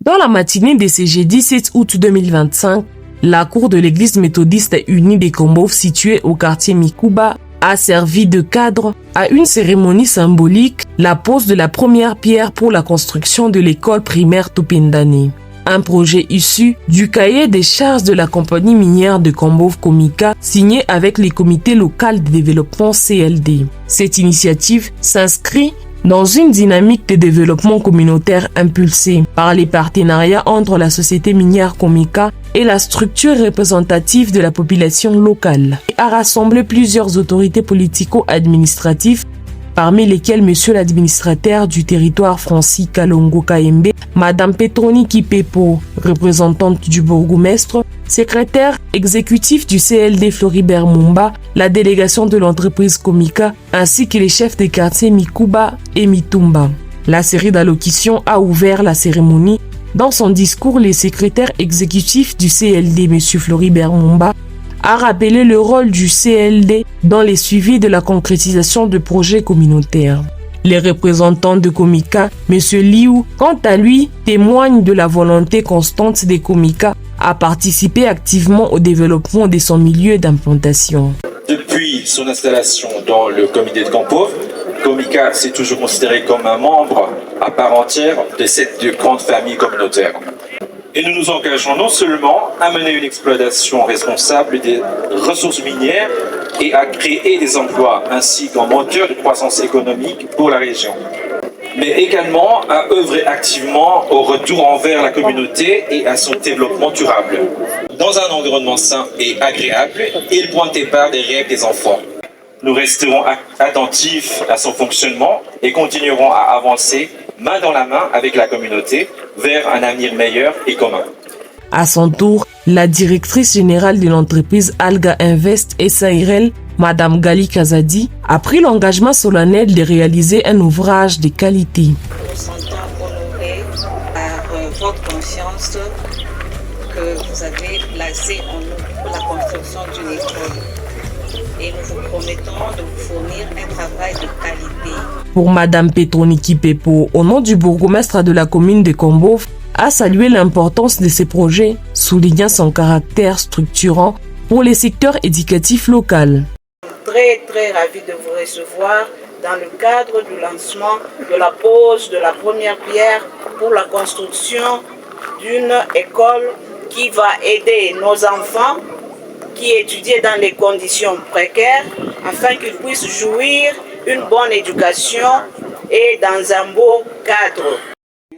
Dans la matinée de ce jeudi 7 août 2025, la cour de l'église méthodiste unie des Kambov située au quartier Mikuba a servi de cadre à une cérémonie symbolique, la pose de la première pierre pour la construction de l'école primaire Tupendani. Un projet issu du cahier des charges de la compagnie minière de Kambov Komika, signé avec les comités locaux de développement CLD. Cette initiative s'inscrit dans une dynamique de développement communautaire impulsée par les partenariats entre la société minière Komika et la structure représentative de la population locale, et a rassemblé plusieurs autorités politico-administratives, parmi lesquelles Monsieur l'administrateur du territoire Francis Kalongo Kaembe, Madame Petroni Kipepo, représentante du bourgmestre, secrétaire exécutif du CLD Floribert Mumba, la délégation de l'entreprise Komika, ainsi que les chefs des quartiers Mikuba et Mitumba. La série d'allocutions a ouvert la cérémonie. Dans son discours, le secrétaire exécutif du CLD, M. Floribert Mumba, a rappelé le rôle du CLD dans les suivis de la concrétisation de projets communautaires. Les représentants de Komika, M. Liu, quant à lui, témoignent de la volonté constante des Komika à participer activement au développement de son milieu d'implantation. Depuis son installation dans le comité de Kambov, Komika s'est toujours considéré comme un membre à part entière de cette grande famille communautaire. Et nous nous engageons non seulement à mener une exploitation responsable des ressources minières et à créer des emplois ainsi qu'un moteur de croissance économique pour la région, mais également à œuvrer activement au retour envers la communauté et à son développement durable. Dans un environnement sain et agréable et le point de départ des rêves des enfants. Nous resterons attentifs à son fonctionnement et continuerons à avancer main dans la main avec la communauté vers un avenir meilleur et commun. À son tour, la directrice générale de l'entreprise Alga Invest SARL, Madame Gali Kazadi, a pris l'engagement solennel de réaliser un ouvrage de qualité. Nous nous sentons honorés par votre confiance que vous avez placée en nous pour la construction d'une école. Et nous vous promettons de vous fournir un travail de qualité. Pour Madame Petroni Kipepo, au nom du bourgmestre de la commune de Kambov, a salué l'importance de ces projets, soulignant son caractère structurant pour les secteurs éducatifs locaux. Très ravi de vous recevoir dans le cadre du lancement de la pose de la première pierre pour la construction d'une école qui va aider nos enfants qui étudient dans les conditions précaires afin qu'ils puissent jouir une bonne éducation et dans un beau cadre.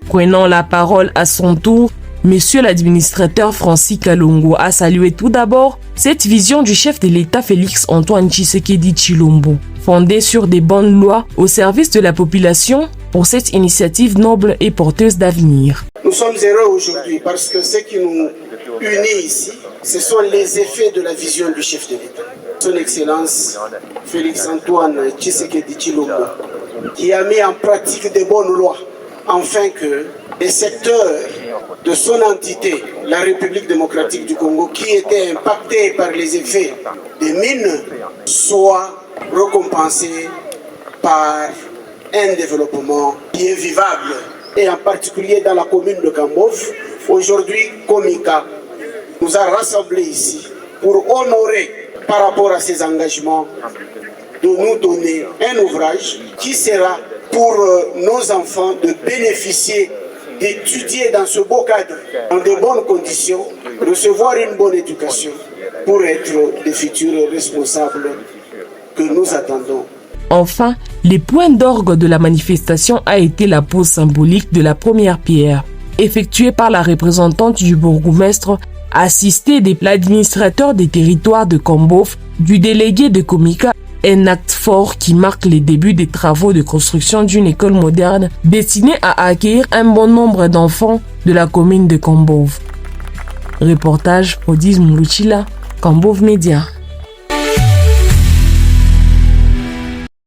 Prenant la parole à son tour, Monsieur l'administrateur Francis Kalongo a salué tout d'abord cette vision du chef de l'État Félix Antoine Tshisekedi Tshilombo, fondée sur des bonnes lois au service de la population pour cette initiative noble et porteuse d'avenir. Nous sommes heureux aujourd'hui parce que ce qui nous unit ici, ce sont les effets de la vision du chef de l'État. Son Excellence Félix Antoine Tshisekedi Tshilombo, qui a mis en pratique de bonnes lois afin que les secteurs de son entité, la République démocratique du Congo, qui étaient impactés par les effets des mines, soient récompensés par un développement qui est vivable. Et en particulier dans la commune de Kambov, aujourd'hui, Komika nous a rassemblés ici pour honorer par rapport à ces engagements de nous donner un ouvrage qui sera pour nos enfants de bénéficier, d'étudier dans ce beau cadre, dans de bonnes conditions, recevoir une bonne éducation pour être les futurs responsables que nous attendons. Enfin, le point d'orgue de la manifestation a été la pose symbolique de la première pierre, effectuée par la représentante du bourgmestre, assistée de l'administrateur des territoires de Kambov, du délégué de Komika, un acte fort qui marque les débuts des travaux de construction d'une école moderne destinée à accueillir un bon nombre d'enfants de la commune de Kambov. Reportage Odise Moulouchila, Kambov Média.